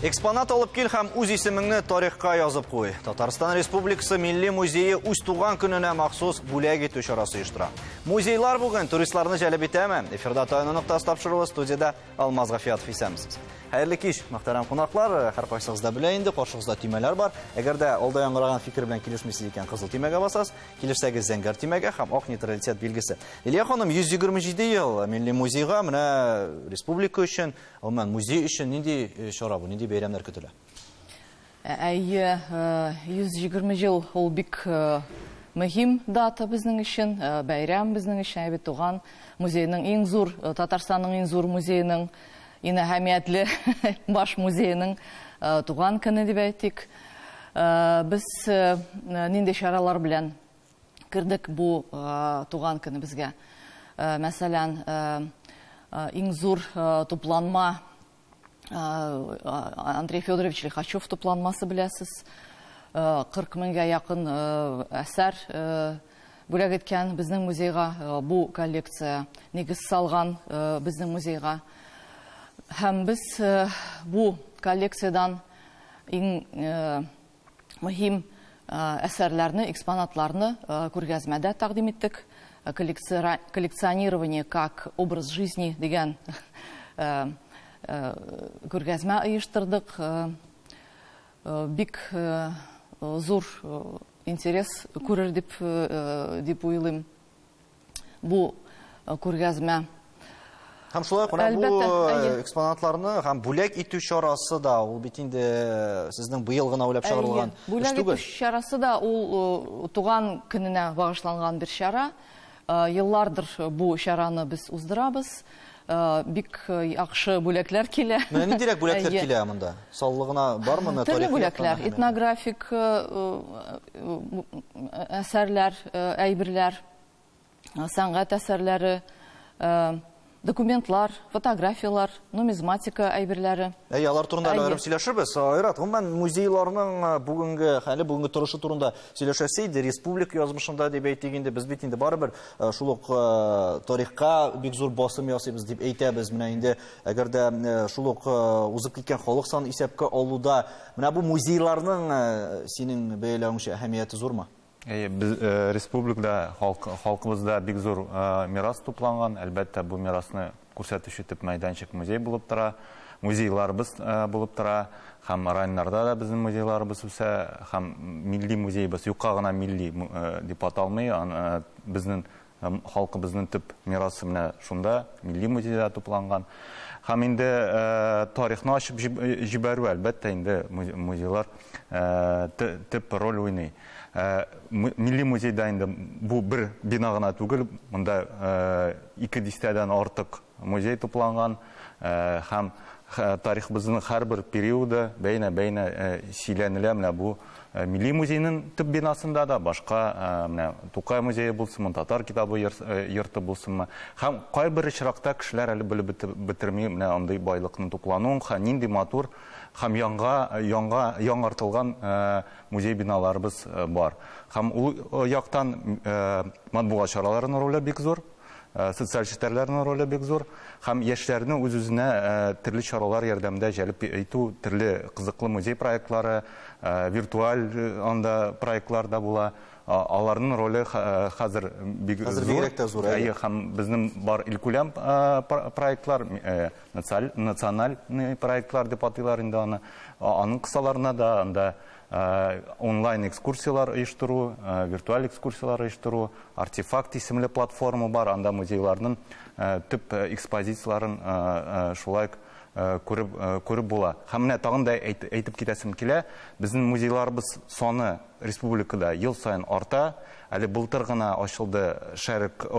Экспонат алып кел һәм үз исемеңне тарихка язып қой. Татарстан Республикасы Милли музейі үз туган көненә махсус бүләк итү чарасы оештыра. Музейлар бүген туристларны җәлеп итәме? Эфирда таянык тапшыруы студияда Алмаз Гафиятов исәмсез. Хәерле кич, мөхтәрәм кунаклар, һәркайсыгызда белә инде, каршыгызда төймәләр бар. Әгәр дә алда яңгыраган фикер белән килешмисез икән, кызыл төймәгә басасыз, килешсәгез зәңгәр төймәгә һәм ак нейтралитет билгесе. Лилия ханым 127 ел Милли музейга, менә республика өчен, гомумән музей өчен нинди чара бу, нинди бәйрәмнәр көтелә? 120 жыл ул бик мөһим дата безнең өчен, бәйрәм безнең өчен, бит туган музейның иң зур, Татарстанның иң зур музейның, иң әһәмиятле баш музейның туган көне дип әйтик. Без нинди чаралар белән кирдек бу туган көне безгә. Мәсәлән, иң зур тупланма Андрей Федорович Лихачев тупланмасы беләсез. 40 меңгә якын әсәр бүләк иткән безнең музейга, бу коллекция нигез салган безнең музейга. Һәм без бу коллекциядан иң мөһим әсәрләрне, экспонатларны күргәзмәдә тәкъдим иттек. Коллекционирование как образ жизни дигән күргәзмә оештырдык. Бик зур интерес күрер дип уйлыйм бу күргәзмә. Һәм шулай бу экспонатларны һәм бүләк итү чарасы да, ул бит инде сезнең быел гына уйлап чыгарылган эш түгел. Бүләк итү чарасы да ул туган көненә багышланган бер чара. Еллардыр бу чараны без уздырабыз. Бик яхшы бүләкләр килә. Менә ниндирәк бүләкләр килә монда? Саллыгына бармы, тарихи бүләкләр, этнографик әсәрләр, әйберләр, сәнгать әсәрләре, документлар, фотографиялар, нумизматика әйберләре. Алар турында аерым сөйләшербез. Айрат, гомумән музейларның бүгенге торышы турында сөйләшәсе иде, республика язмышында дип әйтик инде, без бит инде барыбер шул ук тарихка бик зур басым ясыйбыз дип әйтәбез. Менә инде әгәр дә шул ук узып киткән халык саны исәпкә алуда, менә бу музейларның синең бәяләүеңчә әһәмияте зурмы? Biz республикада халкыбызда бик зур мирас тупланган. Әлбәттә, бу мирасны күрсәтүче төп мәйданчык музей булып тора. Музейларыбыз булып тора. Һәм районнарда да безнең музейларыбыз үсә, һәм милли музейбыз юкка гына милли дип аталмый. Безнең халкыбызның төп мирасы менә шунда, милли музейда тупланган. Һәм инде тарихны ачып җибәрү, әлбәттә, инде музейлар төп роль уйный. Милли музейда инде бу бер бина гына түгел, монда 200-дән артык музей тупланган, һәм тарихыбызның һәрбер периоды бәйнә сөйләнелә. Менә бу милли музейның төп бинасында да, башка менә Тукай музее булсынмы, Татар китабы йорты булсынмы, һәм кайбер очракта кешеләр әле белеп бетерми менә андый байлыкның туплануын, нинди матур һәм яңартылган музей биналарыбыз бар. Һәм ул яктан матбугат чараларының роле бик зур, социаль челтәрләрнең роле бик зур, һәм яшьләрне үз-үзенә төрле чаралар ярдәмендә җәлеп итү, төрле кызыклы музей проектлары, виртуаль анда проектлар да була. Аларның роле хәзер бик зур. Һәм безнең бар илкүләм проектлар, националь проектлар дип атыйлар инде аны. Аның кысаларына да анда онлайн экскурсиялар оештыру, виртуаль экскурсиялар оештыру, артефакт исемле платформа бар, анда музейларның төп экспозицияларын шулай күреп була. Һәм менә тагын да әйтеп китәсем килә, безнең музейларыбыз саны республикада ел сайын арта. Әле былтыр гына ачылды Шәрик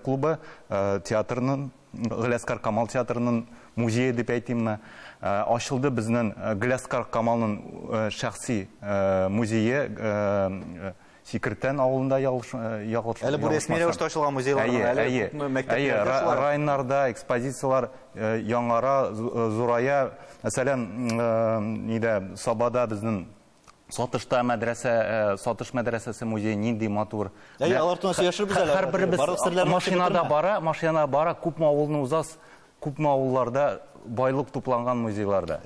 клубы, театрның, Галиаскар Камал театрының музее дип әйтимме. Ачылды безнең Галиаскар Камалның шәхси музее Секретен авылында ягылыш. Әле бу рәсми рәвештә ачылган музейлар, әле мәктәпләрдә районнарда экспозициялар яңара, зурая. Мәсәлән, нидә Сабада безнең Сатышта мәдрәсә, Сатыш мәдрәсәсе музей нинди матур. Алар турында сөйләшербез әле. Һәрберебез машинада бара, күпме авылны узас, күпме авылларда байлык тупланган музейларда.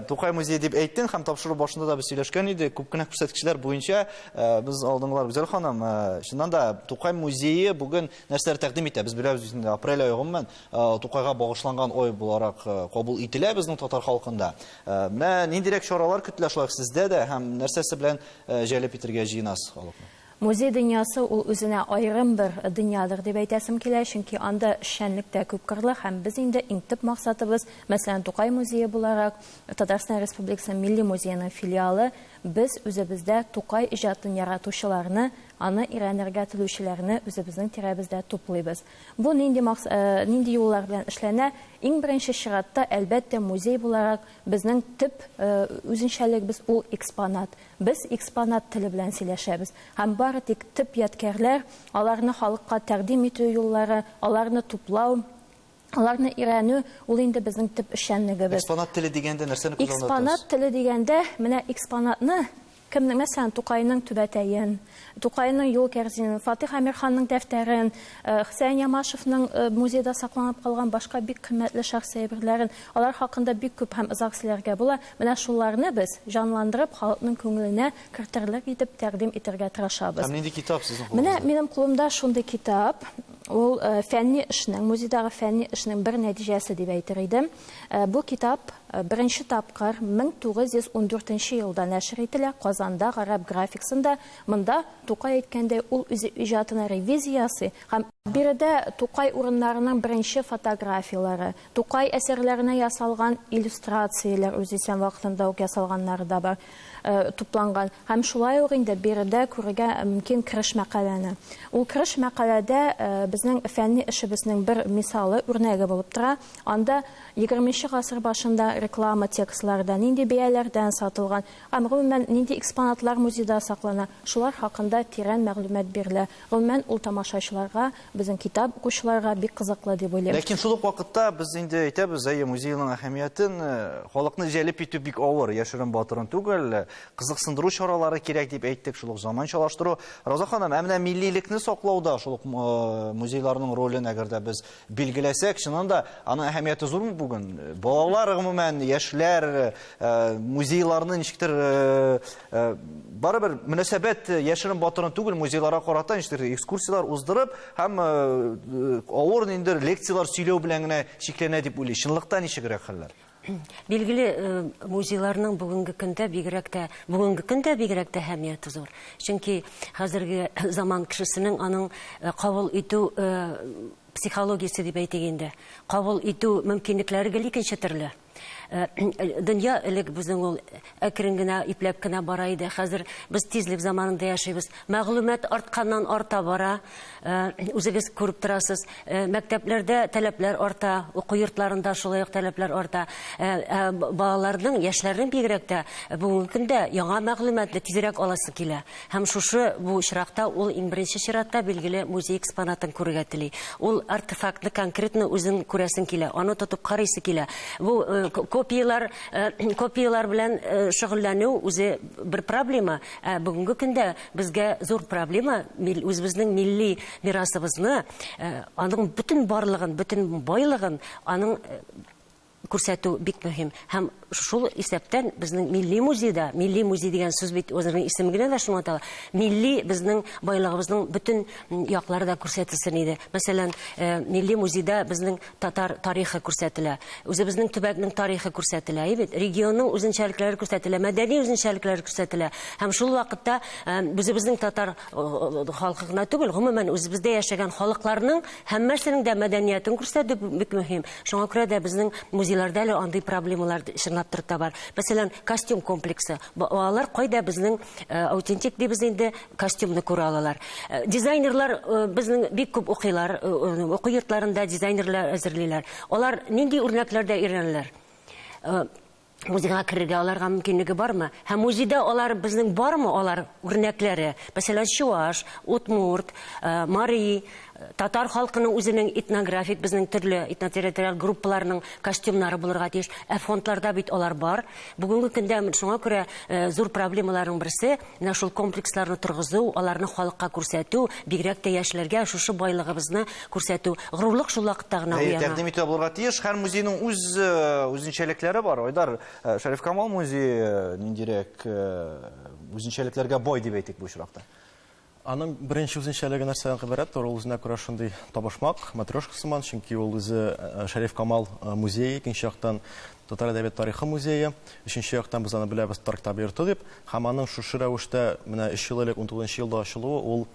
Тукай музей дип әйттең һәм тапшыру башында да без сөйләшкән идек. Күп кенә күрсәткечләр буенча без алдыңгылар Гүзәл ханым, чыннан да Тукай музее бүген нәрсәләр тәкъдим итә. Без беләбез инде апрель айы гомумән Тукайга багышланган ай буларак кабул ителә безнең татар халкында. Менә ниндирәк чаралар көтелә шулай сездә дә һәм нәрсәсе белән җәлеп итәргә җыенасыз халыкны? Музей дөньясы ул үзенә аерым бер дөньядыр дип әйтәсем килә, чөнки анда эшчәнлек тә күп кырлы һәм без инде иң төп максатыбыз, мәсәлән, Тукай музее буларак, Татарстан Республикасы Милли музееның филиалы, без үзебездә Тукай иҗатын яратучыларны, аны өйрәнергә теләүчеләрне үзебезнең тирәбездә туплыйбыз. Бу нинди юллар белән эшләнә? Иң беренче чиратта, әлбәттә, музей буларак безнең төп үзенчәлегебез ул экспонат. Без экспонат теле белән сөйләшәбез. Һәм бары тик төп ядкәрләр, аларны халыкка тәкъдим итү юллары, аларны туплау, аларны өйрәнү, ул инде безнең төп эшчәнлегебез. Экспонат теле дигәндә нәрсәне күзаллатасыз? Экспонат теле дигәндә, менә экспонатны кемнең, мәсәлән, Тукайның түбәтәен, Тукайның юл кәрзинен, Фатих Әмирханның дәфтәрен, Хөсәйн Ямашевның музейда сакланып калган башка бик кыйммәтле шәхси әйберләрен, алар хакында бик күп һәм озак сөйләргә була. Менә шуларны без җанландырып, халыкның күңеленә кертерлек итеп тәкъдим итәргә тырышабыз. Һәм нинди китап сезнең Менә кулыгызда? минем кулымда шундый китап. Ул фәнни эшнең, музейдагы фәнни эшнең бер нәтиҗәсе дип әйтер идем. Бу китап беренче тапкыр 1914 елда нәшр ителә Казанда Гарәп графиксында. Монда Тукай әйткәндә ул үз иҗатына ревизиясы һәм биредә Тукай урыннарының беренче фотографиялары, Тукай әсәрләренә ясалган иллюстрацияләр үзесен вакытында ук ясалганнары да бар, тупланган. Һәм шулай ук инде биредә күрергә мөмкин киреш мәкаләне. Ул киреш мәкаләдә безнең фәнни эшебезнең бер мисалы, үрнәге булып тора. Анда 20нче гасыр башында реклама текстларда нинди бәяләрдән сатылган, гомумән нинди экспонатлар музейда саклана, шулар хакында тирән мәгълүмат бирелә. Гомумән ул тамашачыларга, безнең китап укучыларга бик кызыклы дип уйлыйм. Ләкин шул ук вакытта без инде әйтәбез, музейның әһәмиятен халыкны җәлеп итү бик авыр, яшерен батырын түгел, кызыксындыру чаралары кирәк дип әйттек, шул ук заманчалаштыру. Роза ханым, менә милливлекне саклауда шул ук музейларның ролен әгәр дә без билгеләсәк, чыннан да аның әһәмияте зурмы бүген? Балалар гомумән, яшьләр музейларны ничектер барыбер мөнәсәбәт яшерен батырын түгел, музейларга карата ничектер экскурсиялар уздырып һәм авыр ниндер лекциялар сөйләү белән генә шикләнә дип уйлый. Чынлыкта ничегрәк хәлләр? Билгеле, музейларның бүгенге көндә бигрәк тә әһәмияте зур. Чөнки хәзерге заман кешесенең аның кабул итү психологиясе дип әйтегәндә, кабул итү мөмкинлекләре икенче төрле. Дөнья элек безнең ул әкрен генә ипләп кенә бара иде. Хәзер без тизлек заманында яшибез. Мәгълүмат артканнан арта бара. Үзегез күреп торасыз. Мәктәпләрдә таләпләр арта, уку йортларында шулай ук таләпләр арта. Балаларның, яшьләрнең бигрәк тә бүгенге көндә яңа мәгълүматны тизрәк аласы килә. Һәм шушы бу очракта ул иң беренче чиратта билгеле музей экспонатын күрергә тели. Ул артефактны конкретно үзен күрәсен килә, аны тотып карыйсы килә. Бу копиялар белән шөгыльләнү үзе бер проблема. Бүгенге көндә безгә зур проблема үзебезнең милли мирасыбызны, аның бөтен барлыгын, бөтен байлыгын, аның күрсәтү бик мөһим. Һәм шул исәптән безнең милли музей дигән сүз бит үзенең исемегенә дә шуны атала. Милли безнең байлыгыбызның бөтен яклары да күрсәтелсен иде. Мәсәлән, милли музейда безнең татар тарихы күрсәтелә, үзебезнең төбәкнең тарихы күрсәтелә, регионның үзенчәлекләре күрсәтелә, мәдәни үзенчәлекләре күрсәтелә. Һәм шул вакытта үзебезнең татар халкына түгел, гомумән үзебездә яшәгән халыкларның һәммәсенең дә мәдәниятен күрсәтү бик мөһим. Шуңа күрә дә безнең музейларда әле андый проблемалар бар. Мәсәлән, костюм комплексы. Алар кайда безнең аутентик дибез инде костюмны күрә алалар. Дизайнерлар безнең бик күп укыйлар, уку йортларында дизайнерлар әзерлиләр. Алар нинди үрнәкләрдә өйрәнәләр? Музейга керергә аларга мөмкинлеге бармы? Һәм музейда алар безнең бармы алар үрнәкләре? Мәсәлән, Чуаш, Удмурт, Мари, татар халкының үзенең этнографик, безнең төрле этнотерриториаль группаларның костюмнары булырга тиеш. Фондларда бит алар бар. Бүгенге көндә шуңа күрә зур проблемаларның берсе менә шул комплексларны торгызу, аларны халыкка күрсәтү, бигрәк тә яшьләргә шушы байлыгыбызны күрсәтү. Горурлык шул вакытта гына уяна. Тәкъдим итә булырга тиеш. Һәр музейның үзенчәлекләре бар. Айдар, Шәриф Камал музее ниндирәк үзенчәлекләргә бай дип әйтик бу очракта. Аның беренче үзенчәлеге нәрсәдән гыйбарәт, ул үзенә күрә шундый табышмак, матрешка сыман, чөнки ул үзе Шәриф Камал музее, икенче яктан Татар әдәбият тарихы музее, өченче яктан без аны беләбез Татар китап йорты дип, һәм аның шушы рәвештә менә 3 ел элек 19 елда ачылуы, ул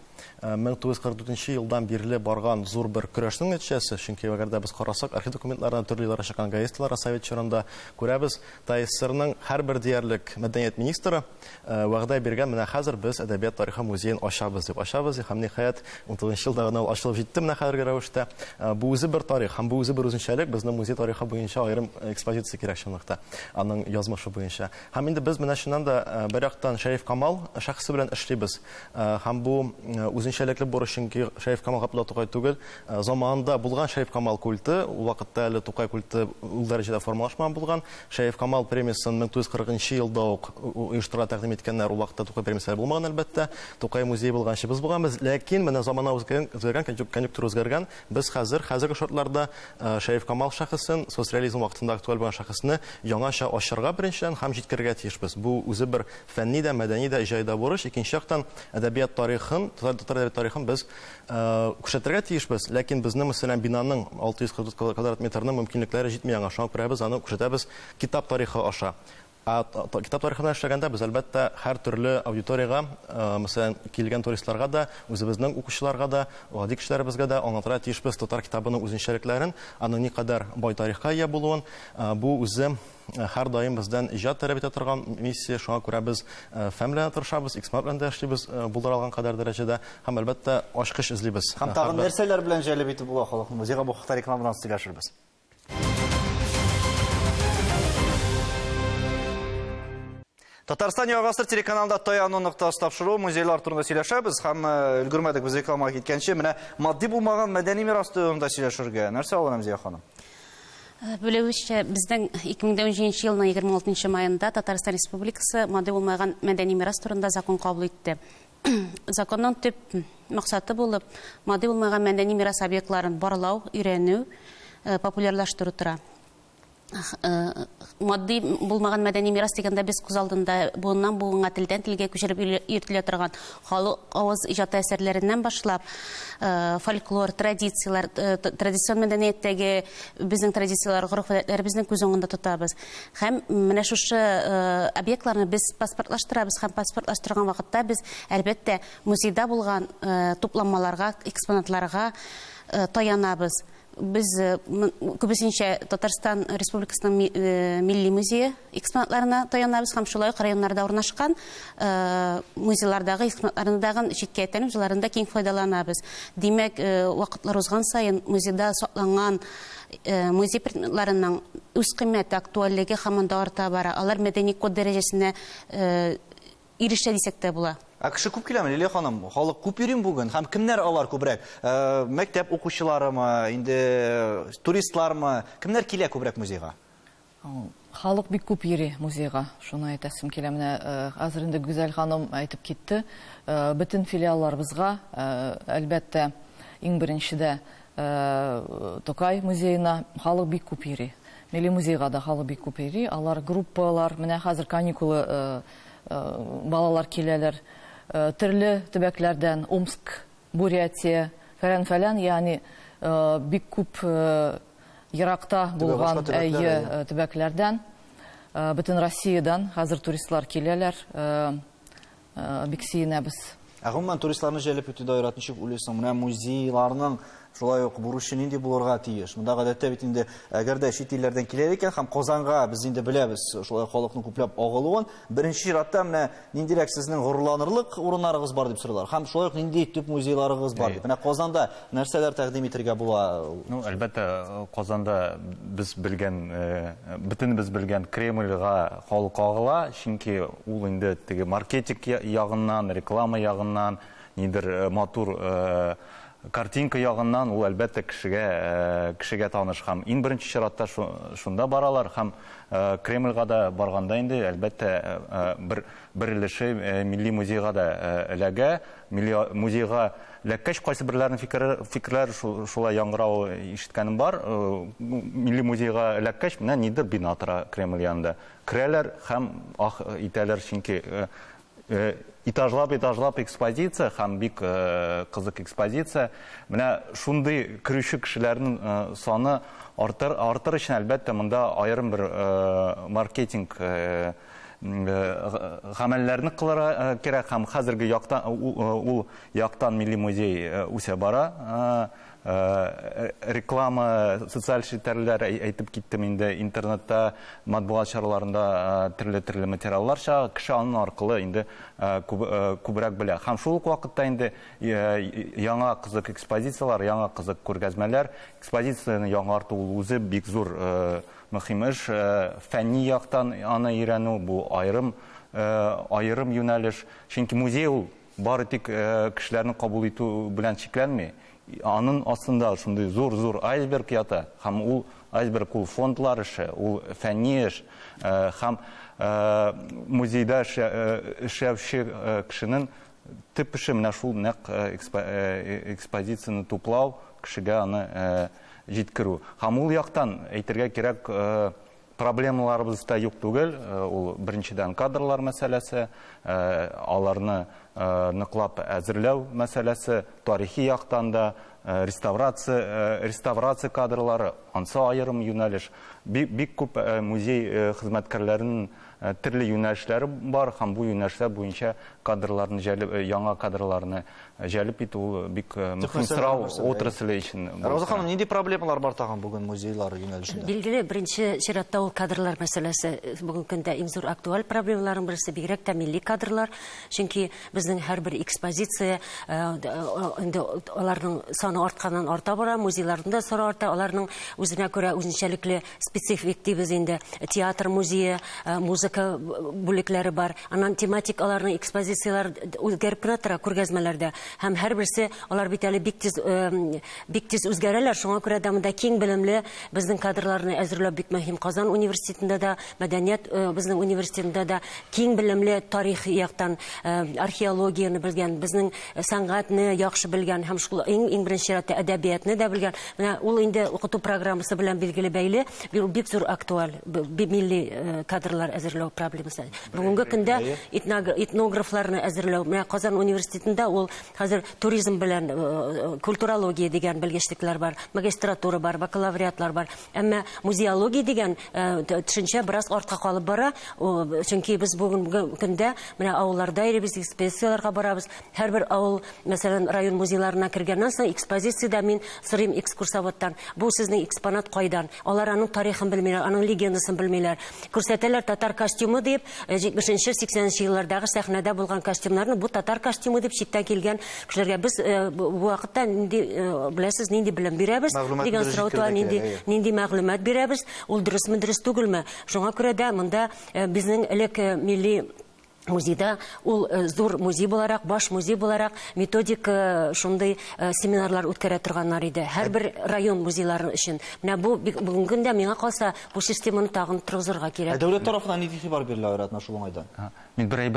1944 елдан бирле барган зур бер көрәшнең нәтиҗәсе, чөнки әгәр дә без карасак, архив документларында төрле чыккан газеталар, совет чорында күрәбез, ТССРның һәрбер диярлек мәдәният министры вәгъдә биргән, менә хәзер без әдәбият тарихы музеен ачабыз дип. Ачабыз, һәм ниһаять 19 елда гына ул ачылып җитте менә хәзерге рәвештә. Бу үзе бер тарих, һәм бу үзе бер үзенчәлек, безнең музей тарихы буенча аерым экспозиция кирәк чынлыкта, аның язмышы буенча. Һәм инде без менә шуннан да бер яктан Шәриф Камал шәхсе белән эшлибез. Һәм бу үзенчәлекле бурыч, чөнки Шәриф Камал Габдулла Тукай түгел, заманында булган Шәриф Камал культы, ул вакытта әле Тукай культы ул дәрәҗәдә формалашмаган булган. Шәриф Камал премиясын 1940 елда ук оештыра тәкъдим иткәннәр, ул вакытта Тукай премиясе булмаган әлбәттә. Тукай музее булганчы без булганбыз, ләкин менә замана үзгәргән, конъюнктура үзгәргән. Без хәзерге шартларда Шәриф Камал шәхесен, социализм вакытында актуаль булган шәхесне яңаша ачырга беренчедән һәм җиткерергә тиешбез. Бу үзе бер фәнни дә, мәдәни дә, иҗади бурыч. Икенче яктан әдәбият тарихын, татар әдәбият тарихын без күрсәтергә тиешбез, ләкин безнең мәсәлән бинаның 640 квадрат метрның мөмкинлекләре җитми аңа. Шуңа күрә без аны күрсәтәбез китап тарихы аша. Китап тарихына эшләгәндә без әлбәттә һәр төрле аудиторияга, мәсәлән, килгән туристларга да, үзебезнең укучыларга да, гади кешеләребезгә дә аңлатырга тиешбез татар китабының үзенчәлекләрен, аның никадәр бай тарихка ия булуын. Бу үзе һәр даим бездән иҗат таләп итә торган миссия. Шуңа күрә без фән белән тырышабыз, экспонат белән дә эшлибез булдыра алган кадәр дәрәҗәдә, һәм әлбәттә ачкыч эзлибез. Һәм тагын нәрсәләр белән җәлеп итеп була халыкны музейга бу хакта рекламадан сөйләшербез. Татарстан Яңгасыр телеканалында Таяну нуктасы тапшыру музейлар турында сөйләшәбез һәм өлгермәдек без рекламага киткәнче менә матди булмаган мәдәни мирас турында сөйләшергә. Нәрсә ул Нәмзия ханым? Белеүчә, безнең 2017 елның 26 маенда Татарстан Республикасы матди булмаган мәдәни мирас турында закон кабул итте. Законның төп максаты булып, матди булмаган мәдәни мирас объектларын барлау, өйрәнү, популярлаштыру тора. Матди булмаган мәдәни мирас дигәндә без күз алдында буыннан буынга телдән телгә күчереп йөртелә торган халык авыз иҗат әсәрләреннән башлап фольклор, традициялар, традицион мәдәнияттәге безнең традициялар, гореф-гадәтләребезне күз уңында тотабыз. Һәм менә шушы объектларны без паспортлаштырабыз һәм паспортлаштырган вакытта без әлбәттә музейда булган тупланмаларга, экспонатларга таянабыз. Biz күбесенчә Татарстан Республикасының милли музее экспонатларына таянабыз һәм шулай ук районнарда урнашкан музейлардагы экспонатлардан читкә тәнүзләрендә киң файдаланабыз. Димәк, вакытлар узган саен музейда сакланган музей предметларының үз кыйммәте, актуальлеге һәм арта бара. Алар мәдәни код дәрәҗәсенә ирешә дисәк тә була. Кеше күп киләме, Лилия ханым? Халык күп йөрим бүген һәм кемнәр алар күбрәк? Мәктәп укучыларымы, инде туристлармы? Кемнәр килә күбрәк музейга? Халык бик күп йөри музейга. Шуны әйтәсем килә. Менә хәзер инде Гүзәл ханым әйтеп китте. Бөтен филиалларыбызга әлбәттә иң беренчедә Тукай музеена халык бик күп йөри. Милли музейга да халык бик күп йөри. Алар группалар, менә хәзер каникулы балалар киләләр. Төрле төбәкләрдән, Омск, Бурятия, фәлән, ягъни бик күп еракта булган төбәкләрдән, бөтен Россиядән хәзер туристлар киләләр. Бик сөенәбез. Гомумән туристларны җәлеп итү даирәт ничек уйлыйсың? Менә музейларның шулай ук бурычы нинди булырга тиеш? Монда гадәттә бит инде әгәр дә чит илләрдән килер икән һәм Казанга без инде беләбез шулай халыкның күпләп агылуын, беренче чиратта менә ниндирәк сезнең горурланырлык урыннарыгыз бар дип сорыйлар. Һәм шулай ук нинди төп музейларыгыз бар дип. Менә Казанда нәрсәләр тәкъдим итәргә була? Әлбәттә, Казанда без белгән Кремльгә халык агыла, чөнки ул инде теге маркетинг ягыннан, реклама ягыннан, нидер матур картинка ягыннан ул әлбәттә кешегә таныш һәм иң беренче чиратта шунда баралар һәм Кремльгә да барганда инде әлбәттә бер өлеше милли музейга да эләгә. Музейга ләккәч кайсы берләрнең фикерләре шулай яңгырау ишеткәнем бар. Милли музейга ләккәч менә нидер бина тора Кремль янында. Керәләр һәм итәләр, чөнки этажлап экспозиция һәм бик кызык экспозиция. Менә шундый керүче кешеләрнең саны артыр өчен әлбәттә монда аерым бер маркетинг гамәлләрне кылырга кирәк һәм хәзерге ул яктан милли музей үсә бара. Реклама, социаль челтәрләр әйтеп киттем инде, интернетта, матбугат чараларында төрле материаллар чыга, кеше аның аркылы инде күбрәк белә. Һәм шул ук вакытта инде яңа кызык экспозициялар, яңа кызык күргәзмәләр, экспозицияны яңарту үзе бик зур мөһим эш. Фәнни яктан аны өйрәнү бу аерым юнәлеш. Чөнки музей ул бары тик кешеләрне кабул итү белән чикләнми. Аның астында шундый зур айсберг ята, һәм ул айсберг ул фондлар эше, ул фәнни эш, һәм музейда эшләүче кешенең төп эше менә шул нәкъ экспозицияны туплау, кешегә аны җиткерү. Һәм ул яктан әйтергә кирәк, проблемаларыбыз да юк түгел. Ул беренчедән кадрлар мәсьәләсе, аларны ныклап әзерләү мәсьәләсе, тарихи яктан да реставрация кадрлары, ансы аерым юнәлеш. Бик күп музей хезмәткәрләренең төрле юнәлешләре бар һәм бу юнәлешләр буенча кадрларны яңа кадрларны җәлеп итү бик мөһим сорау отрасле өчен. Роза ханым, нинди проблемалар бар тагын бүген музейлар юнәлешендә? Билгеле, беренче чиратта ул кадрлар мәсьәләсе бүген көндә иң зур актуаль проблемаларның берсе, бигрәк тә милли кадрлар. Чөнки безнең һәрбер экспозиция инде аларның саны артканнан арта бара, музейларында саны арта, аларның үзенә күрә үзенчәлекле специфик дибез инде театр музее, музыка бүлекләре бар. Аннан тематик аларның экспозициялар үзгәреп кенә тора күргәзмәләрдә. Һәм һәрберсе алар бит әле бик тиз үзгәрәләр. Шуңа күрә дә монда киң белемле безнең кадрларны әзерләү бик мөһим. Казан университетында да, мәдәният безнең университетында да киң белемле тарих яктан археологияны белгән, безнең сәнгатьне яхшы белгән һәм шул иң беренче чиратта әдәбиятны да белгән. Менә ул инде укыту программасы белән билгеле бәйле, бик зур актуаль милли кадрлар әзерләү проблемасы. Бүгенге көндә этнографларны әзерләү. Менә Казан университетында ул хәзер туризм белән культурология дигән белгечлекләр бар, магистратура бар, бакалавриатлар бар. Әмма музеология дигән төшенчә бераз артка калып бара. Чөнки без бүгенге көндә менә авылларда иребез экспозицияларга барабыз. Һәрбер авыл, мәсәлән, район музейларына кергәннән соң экспозициядә мин сорыйм экскурсоводтан, бу сезнең экспонат кайдан? Алар аның тарихын белмиләр, аның легендасын белмиләр. Күрсәтәләр татар костюмы дип, 70-80 еллардагы сәхнәдә булган костюмнарны бу татар костюмы дип читтән килгән кешеләргә без бу вакытта беләсез нинди белем бирәбез дигән сорауда нинди мәгълүмат бирәбез, ул дөресме, дөрес түгелме? Шуңа күрә дә монда безнең элек милли музейда ул зур музей буларак, баш музей буларак методик шундый семинарлар үткәрә торганнар иде. Һәрбер район музейлары өчен. Менә бу бүгенге көндә миңа калса бу системаны тагын торгызырга кирәк. Дәүләт тарафыннан нинди игътибар бирелә аратна шул уңайдан? Мин бер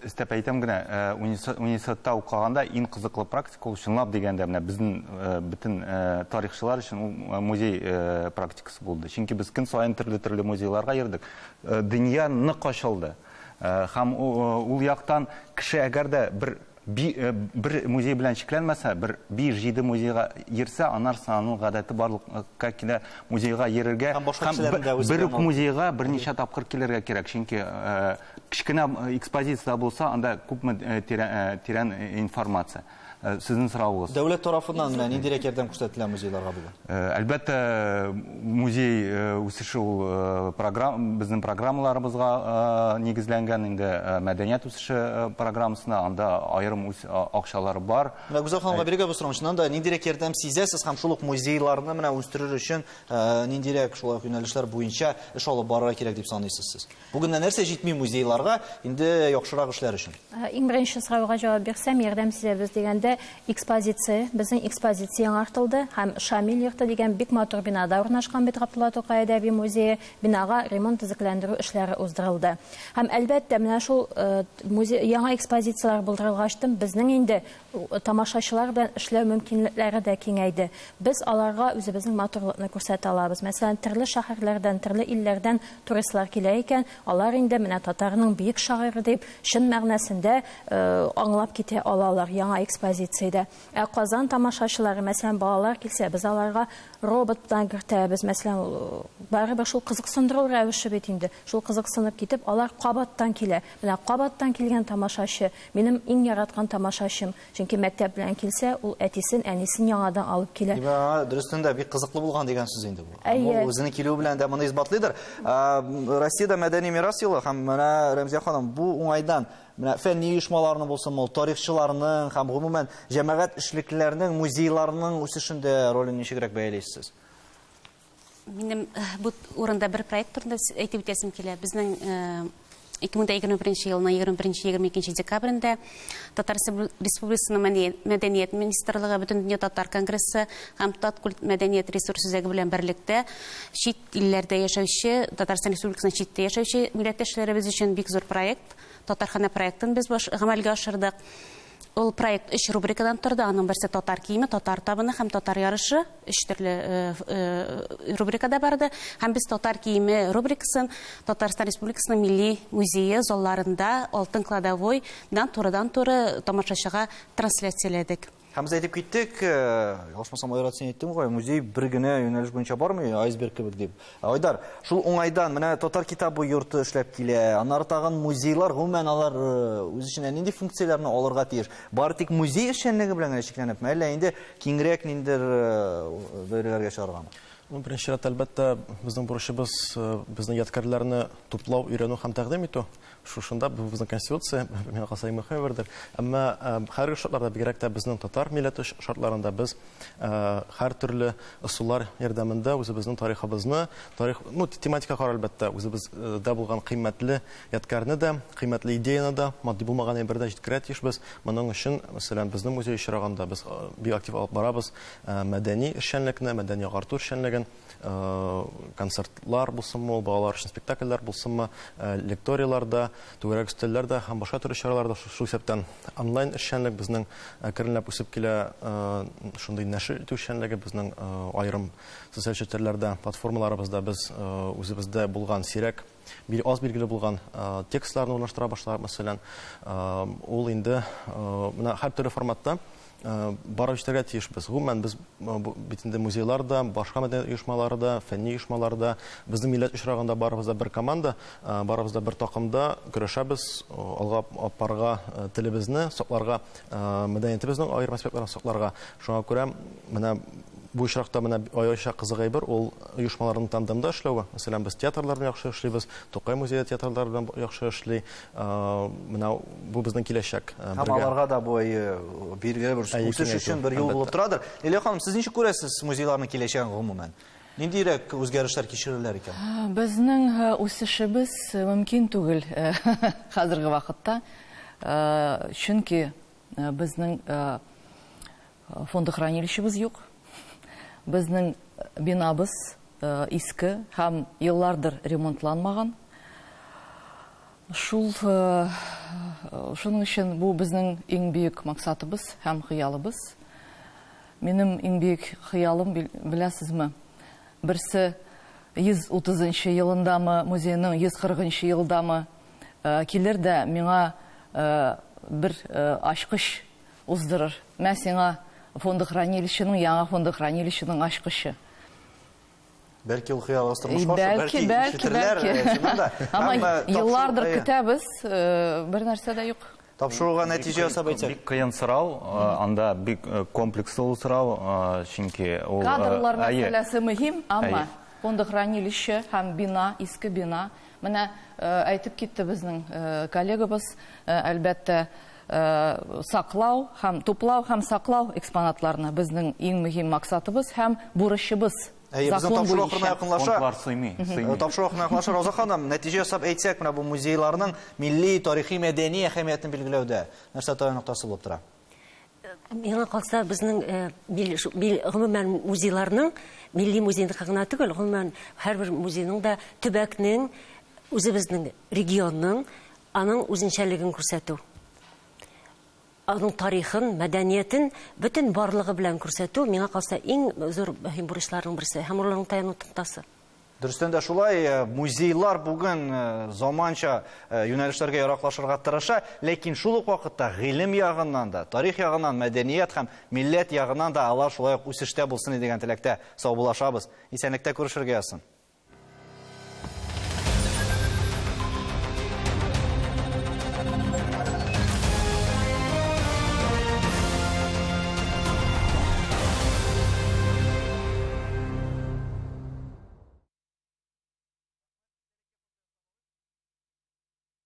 истәп әйтәм генә, университетта укыганда иң кызыклы практика ул чынлап дигәндә менә безнең бөтен тарихчылар өчен музей практикасы булды. Чөнки без көн саен төрле музейларга йөрдек. Дөнья нык ачылды. Һәм ул яктан кеше әгәр дә бер музей белән шикләнмәсә, бер 5-7 музейга йөрсә, аннарсы аның гадәте барлыкка килә музейга йөрергә һәм бер музейга берничә тапкыр килергә кирәк. Чөнки кичкенә экспозиция булса, анда күпме тирән информация. Сезнең сораугыз. Дәүләт тарафыннан нинди ярдәм күрсәтелә музейларга бүген? Әлбәттә, музей үсеше ул безнең программаларыбызга нигезләнгән инде мәдәният үсеше программасына, анда аерым акчалар бар. Гүзәл ханымга бирергә бу соравышнан да нинди ярдәм сизәсез һәм шул ук музейларны менә үстерер өчен нинди шул юнәлешләр буенча эш алып барырга кирәк дип саныйсыз сез? Бүген нәрсә җитми музейларга инде яхшырак эшләр өчен? Иң беренче сорауга җавап бирсәм, ярдәм сизәбез дигәндә инде экспозиция, безнең экспозиция артылды һәм Шамил йорты дигән бик матур бинада урнашкан бит Габдулла Тукай әдәби музее бинага ремонт төзекләндерү эшләре уздырылды. Һәм әлбәттә менә шул музей яңа экспозициялар булдырылгаштан безнең инде тамашачылар белән эшләү мөмкинлекләре дә киңәйде. Без аларга үзебезнең матурлыкны күрсәтә алабыз. Мәсәлән, төрле шәһәрләрдән, төрле илләрдән туристлар килә икән, алар инде менә Татарның бөек шагыйре дип чын мәгънәсендә аңлап китә алалар яңа экспозициядә. Казан тамашачылары, мәсәлән, балалар килсә, без аларга робот белән кертәбез. Мәсәлән, барыбер шул кызыксындыру рәвеше бит инде. Шул кызыксынып китеп, алар кабаттан килә. Менә кабаттан килгән тамашачы, минем иң яраткан тамашачым. Чөнки мәктәп белән килсә, ул әтисен, әнисен яңадан алып килә. Дөрестендә бик кызыклы булган дигән сүз инде бу. Ул үзенең килү белән дә моны исбатлыйдыр. Россиядә мәдәни мирас елы һәм менә Рәмзия ханым, бу уңайдан менә фәнни оешмаларның булсын, тарихчыларның һәм гомумән җәмәгать эшлеклеләрнең, музейларның үсешендә ролен ничегрәк бәяләйсез? Минем бу урында бер проект турында әйтеп үтәсем килә. Безнең 2021 елның 21-22 декабрендә Татар Республикасының Мәдәният министрлыгы, Бөтен дөнья татар конгрессы һәм Таткульт мәдәният ресурс үзәге белән берлектә чит илләрдә яшәүче, Татарстан Республикасының читтә яшәүче милләттәшләребез өчен бик зур проект, Татархана проектын без гамәлгә ашырдык. Ул проект 3 рубрикадан торды. Аның берсе татар киеме, татар табыны һәм татар ярышы 3 төрле рубрикада барды. Һәм без татар киеме рубрикасын Татарстан Республикасының милли музее залларында Алтын кладовойдан турыдан-туры тамашачыга трансляцияләдек. Һәм без әйтеп киттек, ялгышмасам Айрат, син әйттең гой, музей бер генә юнәлеш буенча бармый, айсберг кебек дип. Айдар, шул уңайдан менә татар китабы йорты эшләп килә. Аннары тагын музейлар, гомумән алар үз эченә нинди функцияләрне алырга тиеш? Бары тик музей эшчәнлеге белән генә чикләнепме, әллә инде киңрәк ниндидер бәйләргә чыгарганмы? Беренче рәт, әлбәттә, безнең бурычыбыз безнең ядкарларны туплау, өйрәнү һәм тәкъдим итү. Шушында безнең конституция, миңа калса мөһим бердер. Әмма хәрби шартларда, бигрәк тә безнең татар милләте шартларында без һәр төрле ысуллар ярдәмендә үзебезнең тарихыбызны, тематика кара әлбәттә, үзебездә булган кыйммәтле ядкарны да, кыйммәтле идеяны да, матди булмаган әйбердә җиткерә тиешбез. Моның өчен, мәсәлән, безнең музей чирагында без бик актив алып барабыз мәдәни эшчәнлекне, мәдәни агарту эшчәнлеген, концертлар булсынмы, балалар өчен спектакльләр булсынмы, лекторияларда, түгәрәк өстәлләрдә һәм башка төрле чараларда шул исәптән онлайн эшчәнлек безнең керенләп үсеп килә, шундый нәшер итү эшчәнлеге безнең аерым социаль челтәрләрдә, платформаларыбызда без үзебездә булган сирәк аз билгеле булган текстларны урнаштыра башлар, мәсәлән, ул инде менә һәр төрле форматта барып җитәргә тиешбез. Гомумән без бит инде музейларда, башка мәдәният оешмаларында, фәнни оешмаларда, безнең милләт очрагында барыбызда бер команда, барыбызда бер такымда көрәшәбез, алга апарга телебезне сакларга, мәдәниятебезнең аерым аспектларын сакларга. Шуңа күрә менә бу очракта менә аеруча кызык әйбер ул оешмаларның тандемда эшләүе. Мәсәлән, без театрларда яхшы эшлибез, Тукай музее театрлары белән яхшы эшли. Менә бу безнең киләчәк. Һәм аларга да бу биргә бер үсеш өчен бер юл булып торадыр. Лилия ханым, сез ничек күрәсез музейларның киләчәген гомумән? Ниндирәк үзгәрешләр кичерерләр икән? Безнең үсешебез мөмкин түгел хәзерге вакытта. Чөнки безнең фондохранилищебез юк. Безнең бинабыз иске һәм еллардыр ремонтланмаган. Шуның өчен бу безнең иң бөек максатыбыз һәм хыялыбыз. Минем иң бөек хыялым, беләсезме, берсе 130 елындамы, музейның 140 елдамы килер дә миңа бер ачкыч уздырыр. Мен сиңа фондохранилищеның, яңа фондохранилищеның ачкычы. Бәлки ул хыялыгыз тормышка бәлки. Ама еллардыр көтәбез, бер нәрсә дә юк. Тапшыруга нәтиҗә ясап әйтсәк. Бик кыен сорау, анда бик комплекслы сорау, чөнки ул кадрлар мәсьәләсе мөһим, ама фондохранилище һәм бина, иске бина. Менә әйтеп китте безнең коллегабыз, әлбәттә саклау һәм туплау һәм саклау экспонатларны безнең иң мөһим максатыбыз һәм бурычыбыз. Безнең тапшыруга якынлаша. Тапшыруга якынлаша, Роза ханым, нәтиҗә ясап әйтсәк, менә бу музейларның милли, тарихи, мәдәни әһәмиятен билгеләүдә нәрсә таяк ноктасы булып тора? Миңа калса безнең гомумән музейларның, милли музейның гына түгел, гомумән һәрбер музейның да төбәкнең, үзебезнең регионның аның үзенчәлеген күрсәтү. Аның тарихын, мәдәниятен бөтен барлыгы белән күрсәтү миңа калса иң зур мөһим бурычларның берсе. Һәм уларның таяну токтасы. Дөрестән дә шулай, музейлар бүген заманча юнәлешләргә яраклашырга тырыша, ләкин шул ук вакытта гыйлем ягыннан да, тарих ягыннан, мәдәният һәм милләт ягыннан да алар шулай ук үсештә булсын дигән теләктә саубуллашабыз. Исәнлектә күрешергә язсын.